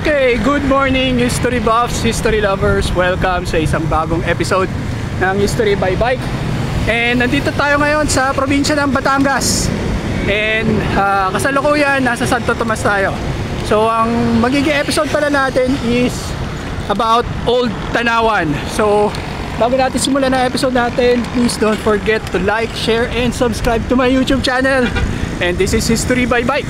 Okay, good morning history buffs, history lovers. Welcome sa isang bagong episode ng History by Bike. And nandito tayo ngayon sa probinsya ng Batangas. And kasalukuyan, nasa Santo Tomas tayo. So ang magiging episode pala natin is about Old Tanawan. So bago natin simulan na episode natin, please don't forget to like, share, and subscribe to my YouTube channel. And this is History by Bike.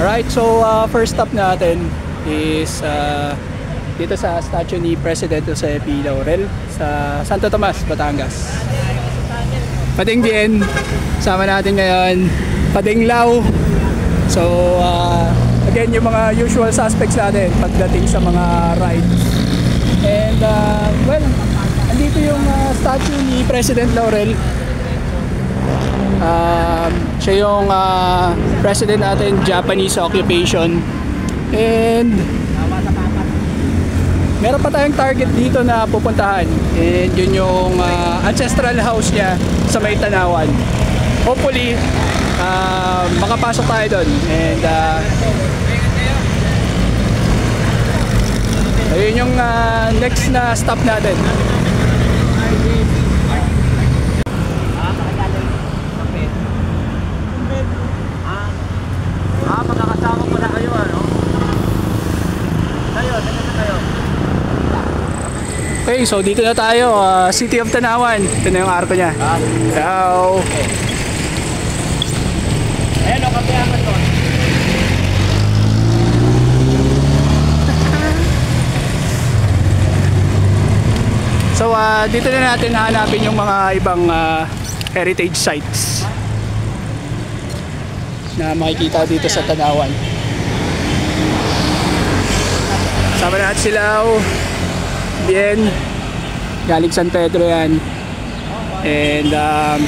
Alright, so first stop natin is dito sa statue ni President Jose P. Laurel sa Santo Tomas, Batangas. Pading Bien, sama natin ngayon, Pading Lao. So again, yung mga usual suspects natin pagdating sa mga rides. And well, andito yung statue ni President Laurel. Siya yung president natin, Japanese occupation. And meron pa tayong target dito na pupuntahan. And yun yung ancestral house niya sa May Tanawan. Hopefully makapasok tayo doon. And ayun yung next na stop natin. Magkakasama pala kayo, ano? Kayo. Okay, so dito na tayo, City of Tanawan. Ito na yung arko niya. Ciao! Ayan o, kapiyaman ko. So dito na natin hahanapin yung mga ibang heritage sites na makikita dito sa Tanawan. Sama natin sila, Bien, galing San Pedro yan. And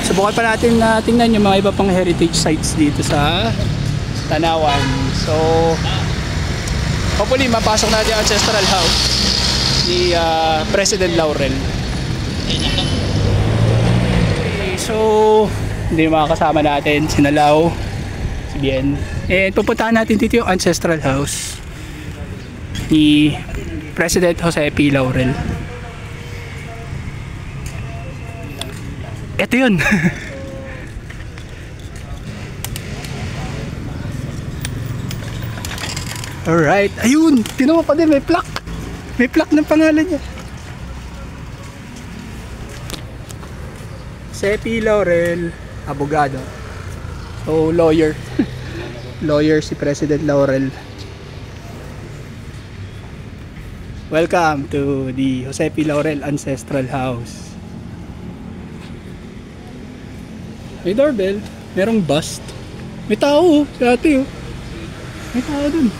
subukan pa natin na tingnan yung mga iba pang heritage sites dito sa Tanawan. So hopefully mapasok natin ang ancestral house ni President Laurel. Okay, so hindi makakasama natin sinalaw Bien. And pupuntahan natin dito yung ancestral house ni President Jose P. Laurel. Ito yun. Alright, ayun, tinan mo pa din, may plaque. May plaque ng pangalan niya. Jose P. Laurel, abogado. So, lawyer. Lawyer si President Laurel. Welcome to the Jose P. Laurel Ancestral House. May doorbell. Merong bust. May tao, si ate. May tao dun.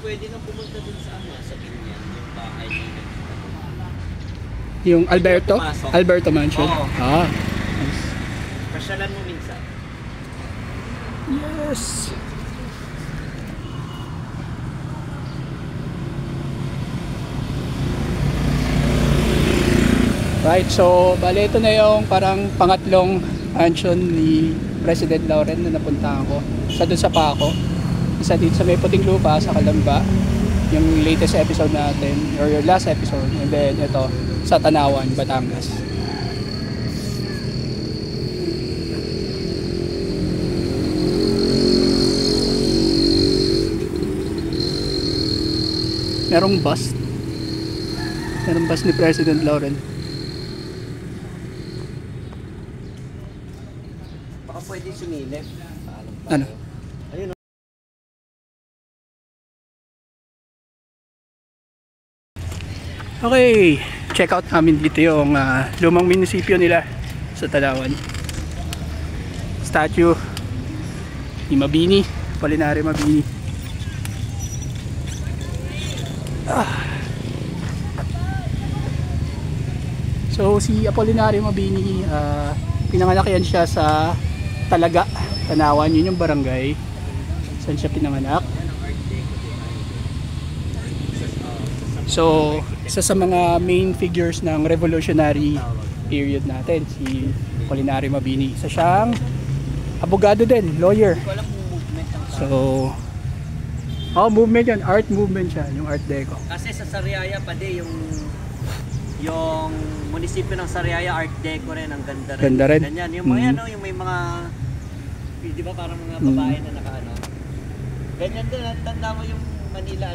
Pwede nang pumunta dun sa Binyan, yung bahay nila. Yung Alberto? Alberto Mansion? Oo. Ah. Pasyalan mo minsan. Yes. Right, so bale ito na yung parang pangatlong mansion ni President Laurel na napuntahan ko. Isa dun sa Paco, isa dito sa May Puting Lupa sa Calamba, yung latest episode natin or your last episode, and then ito sa Tanawan, Batangas. Merong bus ni President Lauren. Baka pwede sumilip. Ano? Ayun. Okay, check out namin dito yung lumang munisipyo nila sa Tanawan. Statue ni Mabini, Apolinario Mabini. So si Apolinario Mabini, pinanganak yan siya sa Talaga, Tanawan. Yun yung barangay saan siya pinanganak. So isa sa mga main figures ng revolutionary period natin, si Apolinario Mabini. Isa siyang abogado din, lawyer. So movement yan, art movement siya, yung Art Deco. Kasi sa Sariaya pa din yung munisipyo ng Sariaya, Art Deco rin, ang ganda rin. Ganda rin. Ganyan, yung mga ano, yung may mga, di ba parang mga babae na nakaano. Ganyan din, tanda mo yung Manila,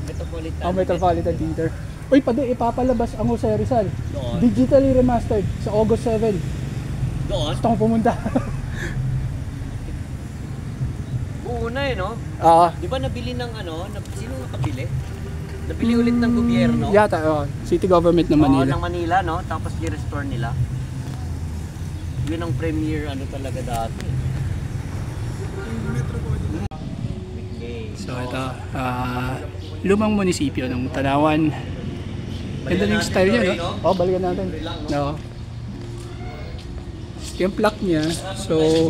Metropolitan. Metropolitan Theater. Uy, ipapalabas ang Jose Rizal. Doon. Digitally remastered sa August 7. Doon? Gusto kong pumunta. Una no? Ah, Di ba nabili ng sino nakabili? Nabili ulit ng gobyerno. yata, city government ng Manila. Oo, ng Manila, Tapos i-restore nila. Yun ang premier talaga dati. Okay. So ito, lumang munisipyo ng Tanawan. Ganda yung style niya, no? Balikan natin. No. Yung plaque niya, so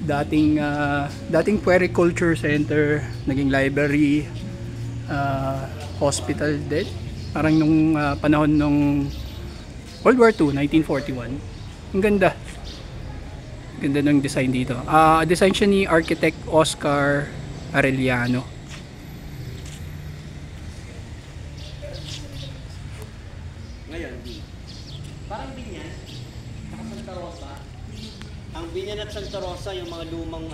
dating Puericulture Center, naging library, hospital din. Parang nung panahon nung World War II, 1941. Ang ganda. Ganda ng design dito. Design siya ni architect Oscar Arellano. Ngayon, parang Binyan, saka Santa Rosa. Ang Binyan at Santa Rosa, yung mga lumang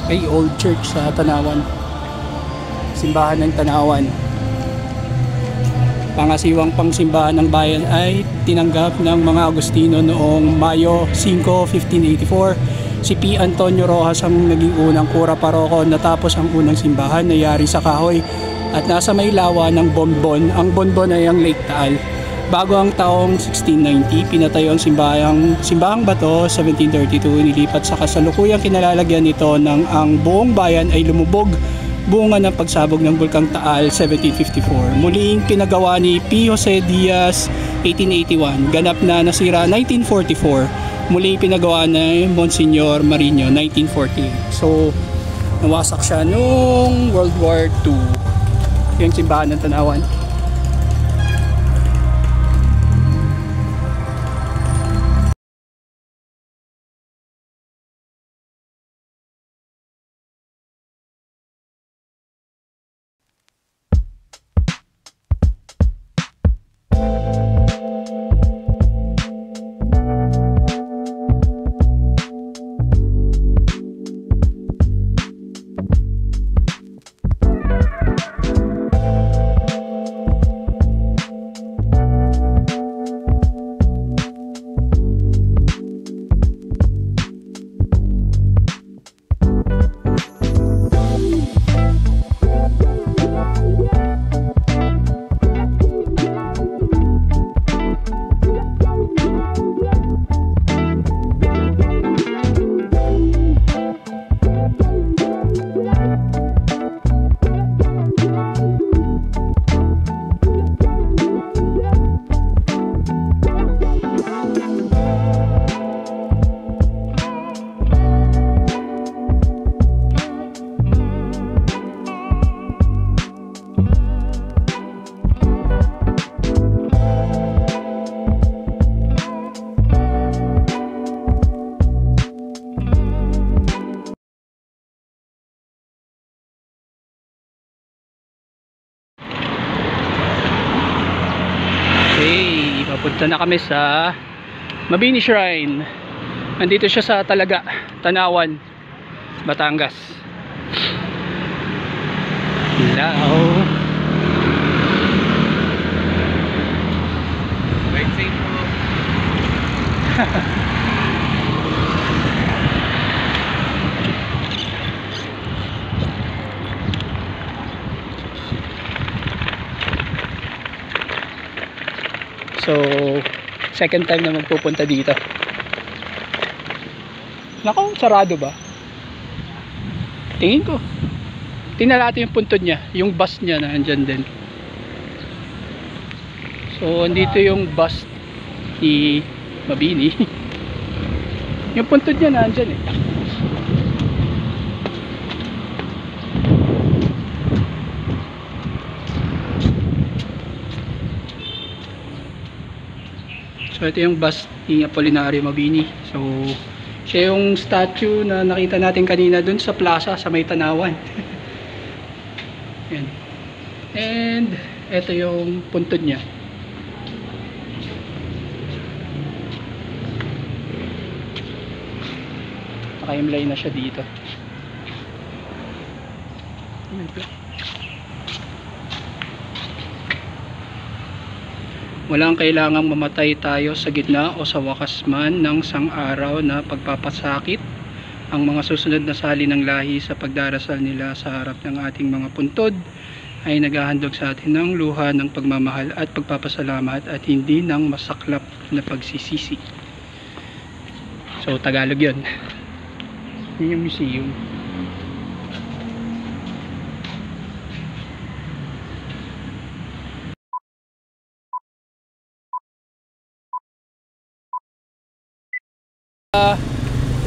May old church sa Tanawan. Simbahan ng Tanawan. Pangasiwang pangsimbahan ng bayan ay tinanggap ng mga Agustino noong Mayo 5, 1584. Si P. Antonio Rojas ang naging unang kura paroko, natapos ang unang simbahan na yari sa kahoy at nasa may lawa ng Bonbon. Ang Bonbon ay ang Lake Taal. Bago ang taong 1690, pinatayo ang simbahang bato. 1732, nilipat sa kasalukuyang kinalalagyan nito ng ang buong bayan ay lumubog bunga ng pagsabog ng Bulkang Taal. 1754, muling pinagawa ni P. Jose Diaz. 1881, ganap na nasira. 1944, muli pinagawa ni Monsignor Marino. 1948, so nawasak siya noong World War II. Yung simbahan ng Tanawan. Ito na kami sa Mabini Shrine. Nandito siya sa Talaga, Tanawan, Batangas. Hello. Right safe po. So, second time na magpupunta dito. Nako, sarado ba? Tingin ko. Tingnan natin yung puntod niya. Yung bus niya na andyan din. So, andito yung bus ni Mabini. Yung puntod niya na andyan eh. So ito yung bus ni Apolinario Mabini. So siya yung statue na nakita natin kanina dun sa plaza sa may Tanawan. Yan. And ito yung puntod niya. Naka-imlay na siya dito. Walang kailangang mamatay tayo sa gitna o sa wakas man ng sang-araw na pagpapasakit. Ang mga susunod na sali ng lahi sa pagdarasal nila sa harap ng ating mga puntod ay naghahandog sa atin ng luha ng pagmamahal at pagpapasalamat at hindi ng masaklap na pagsisisi. So Tagalog yun. Yun yung museum.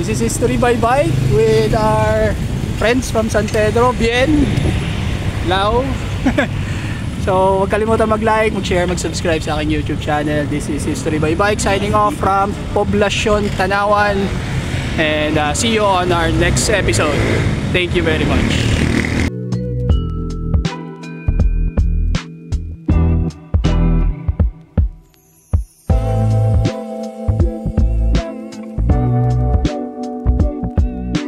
This is History by Bike with our friends from San Pedro, Bien, Lao. So huwag kalimutan mag-like, mag-share, mag-subscribe sa aking YouTube channel. This is History by Bike signing off from Poblacion, Tanawan, and see you on our next episode. Thank you very much.